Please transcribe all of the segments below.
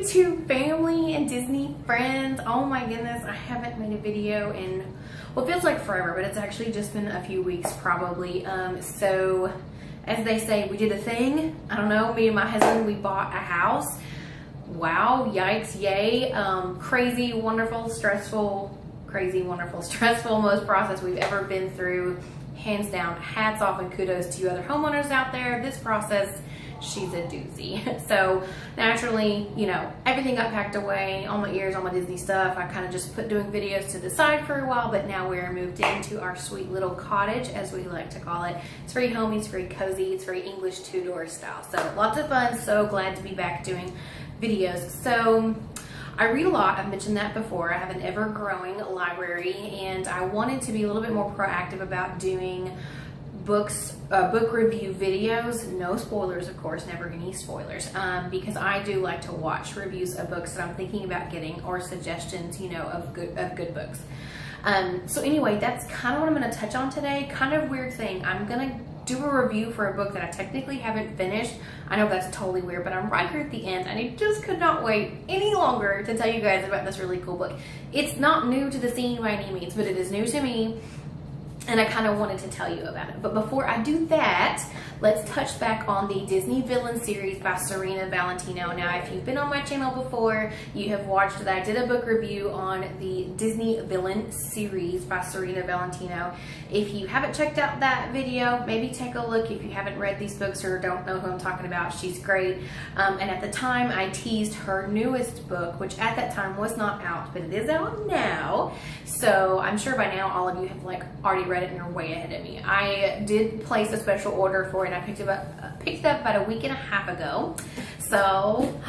YouTube family and Disney friends. Oh my goodness, I haven't made a video in what feels like forever, but it's actually just been a few weeks probably. So as they say, we did a thing. I don't know, me and my husband, we bought a house. Wow, yikes, yay. Crazy, wonderful, stressful, most process we've ever been through. Hands down, hats off and kudos to you other homeowners out there. This process, she's a doozy. So naturally, you know, everything got packed away, all my ears, all my Disney stuff. I kind of just put doing videos to the side for a while, but now we're moved into our sweet little cottage, as we like to call it. It's very homey, it's very cozy, it's very English two-door style. So lots of fun, so glad to be back doing videos. So I read a lot, I've mentioned that before. I have an ever-growing library, and I wanted to be a little bit more proactive about doing book review videos. No spoilers, of course, never any spoilers, because I do like to watch reviews of books that I'm thinking about getting, or suggestions, you know, of good books. So anyway, that's kind of what I'm going to touch on today. Kind of weird thing. I'm going to do a review for a book that I technically haven't finished. I know that's totally weird, but I'm right here at the end, and I just could not wait any longer to tell you guys about this really cool book. It's not new to the scene by any means, but it is new to me, and I kind of wanted to tell you about it. But before I do that, let's touch back on the Disney Villain series by Serena Valentino. Now, if you've been on my channel before, you have watched that I did a book review on the Disney Villain series by Serena Valentino. If you haven't checked out that video, maybe take a look. If you haven't read these books or don't know who I'm talking about, she's great. And at the time, I teased her newest book, which at that time was not out, but it is out now. So I'm sure by now all of you have like already read it and you're way ahead of me. I did place a special order for it. I picked it up about a week and a half ago. So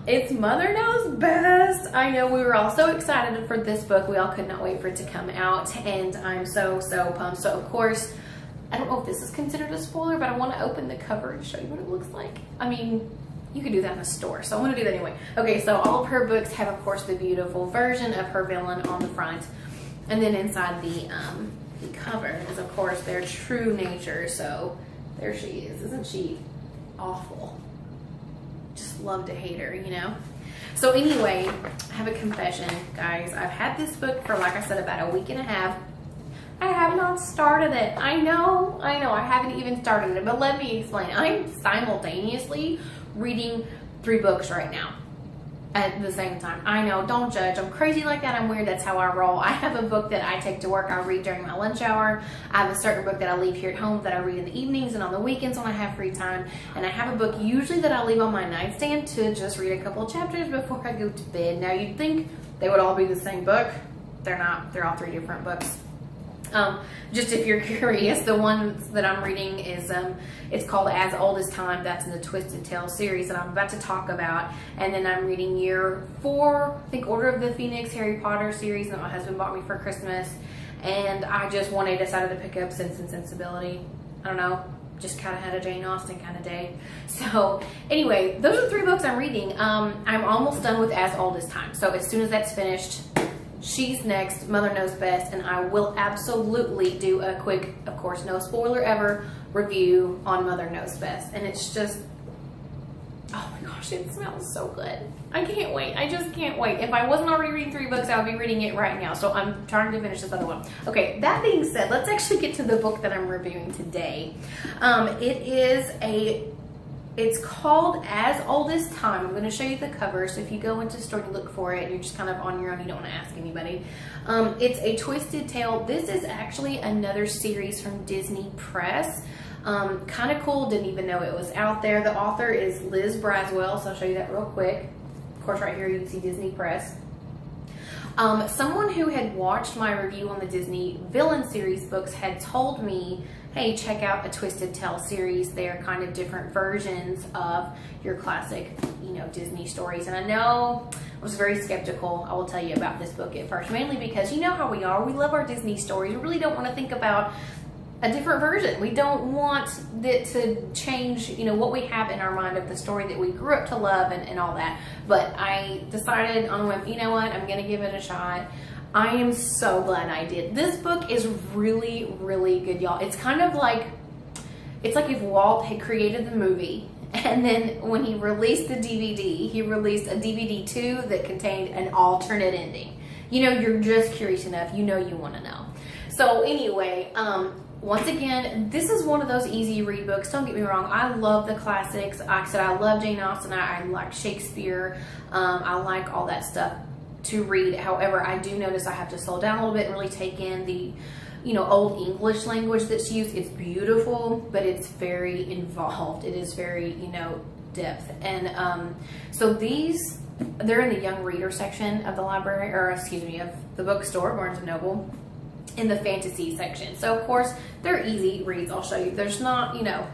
it's Mother Knows Best. I know, we were all so excited for this book. We all could not wait for it to come out, and I'm so pumped. So of course, I don't know if this is considered a spoiler, but I want to open the cover and show you what it looks like. I mean, you could do that in a store, so I'm going to do that anyway. Okay, so all of her books have, of course, the beautiful version of her villain on the front, and then inside the cover is, of course, their true nature. So there she is. Isn't she awful? Just love to hate her, you know? So anyway, I have a confession, guys. I've had this book for, like I said, about a week and a half. I have not started it. I know, I haven't even started it, but let me explain. I'm simultaneously reading 3 books right now at the same time. I know, don't judge. I'm crazy like that. I'm weird. That's how I roll. I have a book that I take to work. I read during my lunch hour. I have a certain book that I leave here at home that I read in the evenings and on the weekends when I have free time. And I have a book usually that I leave on my nightstand to just read a couple of chapters before I go to bed. Now, you'd think they would all be the same book. They're not. They're all 3 different books. Just if you're curious, the one that I'm reading is, it's called As Old as Time. That's in the Twisted Tales series that I'm about to talk about. And then I'm reading year 4, I think, Order of the Phoenix, Harry Potter series that my husband bought me for Christmas. And I just one day decided to pick up Sense and Sensibility. I don't know, just kind of had a Jane Austen kind of day. So anyway, those are 3 books I'm reading. I'm almost done with As Old as Time. So as soon as that's finished, she's next, Mother Knows Best, and I will absolutely do a quick, of course, no spoiler ever, review on Mother Knows Best. And it's just, oh my gosh, it smells so good. I can't wait. I just can't wait. If I wasn't already reading 3 books, I would be reading it right now. So I'm trying to finish this other one. Okay, that being said, let's actually get to the book that I'm reviewing today. It's called As Old as Time. I'm going to show you the cover, so if you go into the store to look for it, you're just kind of on your own, you don't want to ask anybody. It's a twisted tale. This is actually another series from Disney Press. Kind of cool, didn't even know it was out there. The author is Liz Braswell, so I'll show you that real quick. Of course, right here you can see Disney Press. Someone who had watched my review on the Disney Villain series books had told me, hey, check out a Twisted Tale series. They're kind of different versions of your classic, you know, Disney stories. And I know I was very skeptical, I will tell you, about this book at first, mainly because you know how we are. We love our Disney stories. We really don't want to think about a different version. We don't want it to change, you know, what we have in our mind of the story that we grew up to love and all that. But I decided on a whim, you know what, I'm going to give it a shot. I am so glad I did. This book is really, really good, y'all. It's kind of like, it's like if Walt had created the movie And then when he released the DVD, he released a DVD 2 that contained an alternate ending. You know, you're just curious enough. You know you want to know. So anyway, once again, this is one of those easy read books. Don't get me wrong. I love the classics. Like I said, I love Jane Austen. I like Shakespeare. I like all that stuff to read. However, I do notice I have to slow down a little bit and really take in the, you know, old English language that's used. It's beautiful, but it's very involved. It is very, you know, depth. And so these, they're in the young reader section of the library, or excuse me, of the bookstore, Barnes & Noble, in the fantasy section. So of course, they're easy reads. I'll show you. There's not, you know,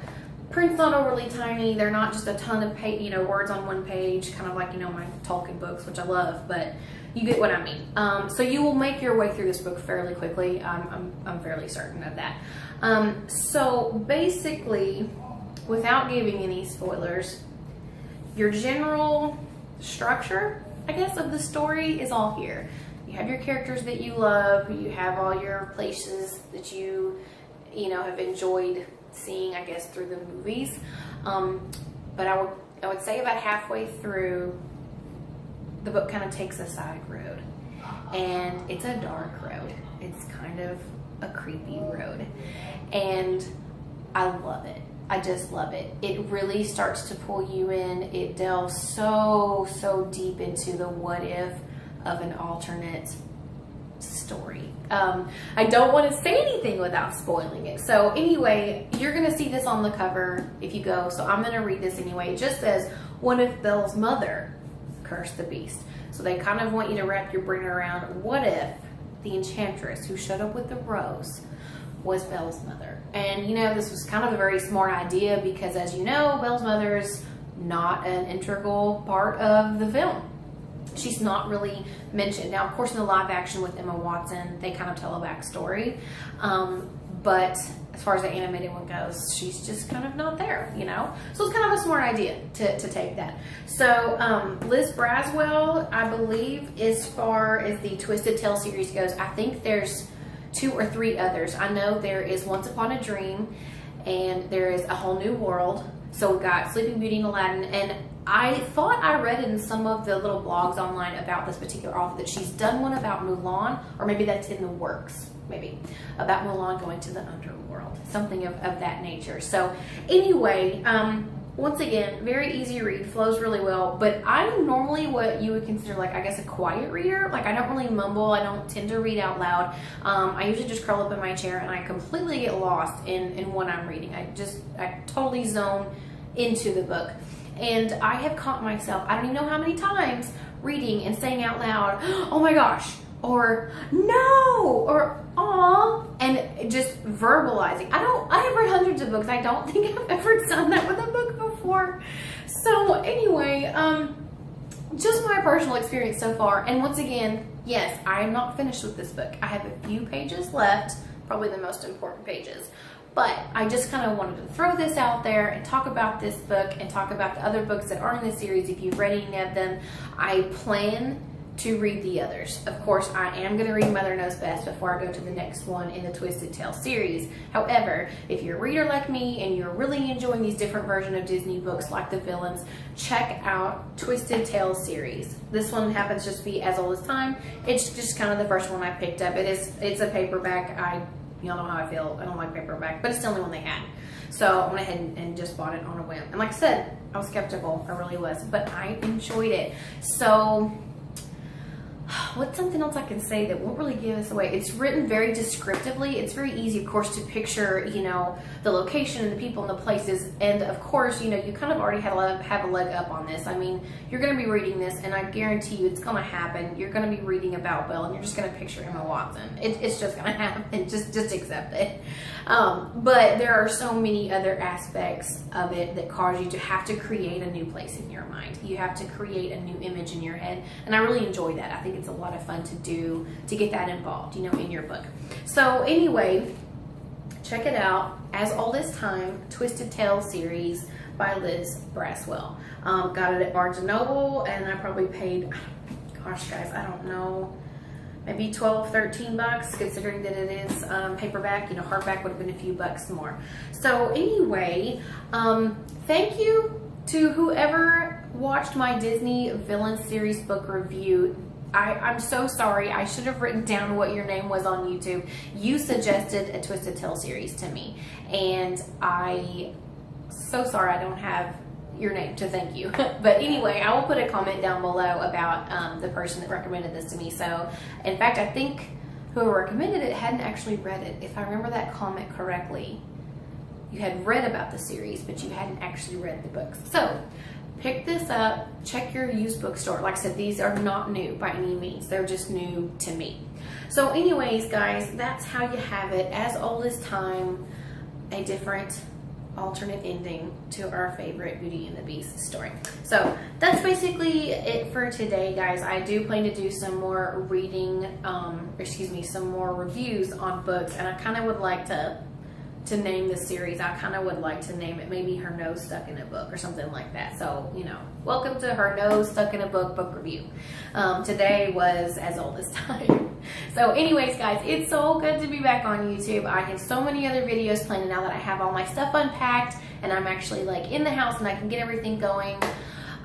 print's not overly tiny. They're not just a ton of page, you know, words on one page, kind of like, you know, my Tolkien books, which I love, but you get what I mean. So you will make your way through this book fairly quickly. I'm fairly certain of that. So basically, without giving any spoilers, your general structure, I guess, of the story is all here. You have your characters that you love. You have all your places that you know, have enjoyed seeing, I guess, through the movies. But I would say about halfway through, the book kind of takes a side road, and it's a dark road. It's kind of a creepy road, and I love it. I just love it. It really starts to pull you in. It delves so deep into the what if of an alternate story. I don't want to say anything without spoiling it. So anyway, you're going to see this on the cover if you go. So I'm going to read this anyway. It just says, what if Belle's mother cursed the beast? So they kind of want you to wrap your brain around, what if the enchantress who showed up with the rose was Belle's mother? And you know, this was kind of a very smart idea because, as you know, Belle's mother is not an integral part of the film. She's not really mentioned. Now, of course, in the live action with Emma Watson, they kind of tell a backstory. But as far as the animated one goes, she's just kind of not there, you know? So it's kind of a smart idea to take that. So Liz Braswell, I believe, as far as the Twisted Tale series goes, I think there's 2 or 3 others. I know there is Once Upon a Dream, and there is A Whole New World. So we got Sleeping Beauty and Aladdin, and I thought I read in some of the little blogs online about this particular author that she's done one about Mulan, or maybe that's in the works, maybe, about Mulan going to the underworld, something of that nature. So anyway, once again, very easy read, flows really well, but I'm normally what you would consider, like, I guess, a quiet reader. Like, I don't really mumble. I don't tend to read out loud. I usually just curl up in my chair and I completely get lost in what I'm reading. I totally zone into the book. And I have caught myself, I don't even know how many times, reading and saying out loud, oh my gosh, or no, or aw, and just verbalizing. I have read hundreds of books. I don't think I've ever done that with a book before. So anyway, just my personal experience so far. And once again, yes, I am not finished with this book. I have a few pages left, probably the most important pages. But I just kind of wanted to throw this out there and talk about this book and talk about the other books that are in the series. If you've read any of them, I plan to read the others. Of course, I am going to read Mother Knows Best before I go to the next one in the Twisted Tale series. However, if you're a reader like me and you're really enjoying these different versions of Disney books like the villains, check out Twisted Tale series. This one happens just to be as old as time. It's just kind of the first one I picked up. It's a paperback. Y'all know how I feel. I don't like paperback, but it's the only one they had. So I went ahead and just bought it on a whim. And like I said, I was skeptical. I really was. But I enjoyed it. So what's something else I can say that won't really give us away? It's written very descriptively. It's very easy, of course, to picture, you know, the location and the people and the places. And of course, you know, you kind of already have a leg up on this. I mean, you're going to be reading this, and I guarantee you it's going to happen. You're going to be reading about Belle, and you're just going to picture Emma Watson. It's just going to happen. Just accept it. But there are so many other aspects of it that cause you to have to create a new place in your mind. You have to create a new image in your head, and I really enjoy that. I think it's a lot of fun to do, to get that involved, you know, in your book. So anyway, check it out. As Old as Time, Twisted Tale series by Liz Braswell. Got it at Barnes & Noble, and I probably paid, gosh guys, I don't know, maybe 12, 13 bucks, considering that it is paperback. You know, hardback would have been a few bucks more. So anyway, thank you to whoever watched my Disney Villain series book review, I'm so sorry. I should have written down what your name was on YouTube. You suggested a Twisted Tale series to me, and so sorry I don't have your name to thank you. But anyway, I will put a comment down below about the person that recommended this to me. So, in fact, I think whoever recommended it hadn't actually read it. If I remember that comment correctly, you had read about the series, but you hadn't actually read the books. So, pick this up, check your used bookstore. Like I said, these are not new by any means. They're just new to me. So anyways, guys, that's how you have it. As Old as Time, a different alternate ending to our favorite Beauty and the Beast story. So that's basically it for today, guys. I do plan to do some more reading, some more reviews on books, and I kind of would like to name this series. I kind of would like to name it maybe Her Nose Stuck in a Book or something like that. So, you know, welcome to Her Nose Stuck in a Book review. Today was As Old as Time. So anyways, guys, it's so good to be back on YouTube. I have so many other videos planned now that I have all my stuff unpacked and I'm actually like in the house and I can get everything going.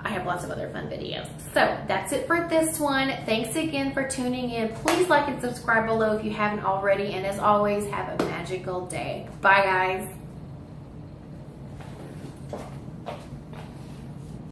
I have lots of other fun videos. So that's it for this one. Thanks again for tuning in. Please like and subscribe below if you haven't already. And as always, have a magical day. Bye, guys.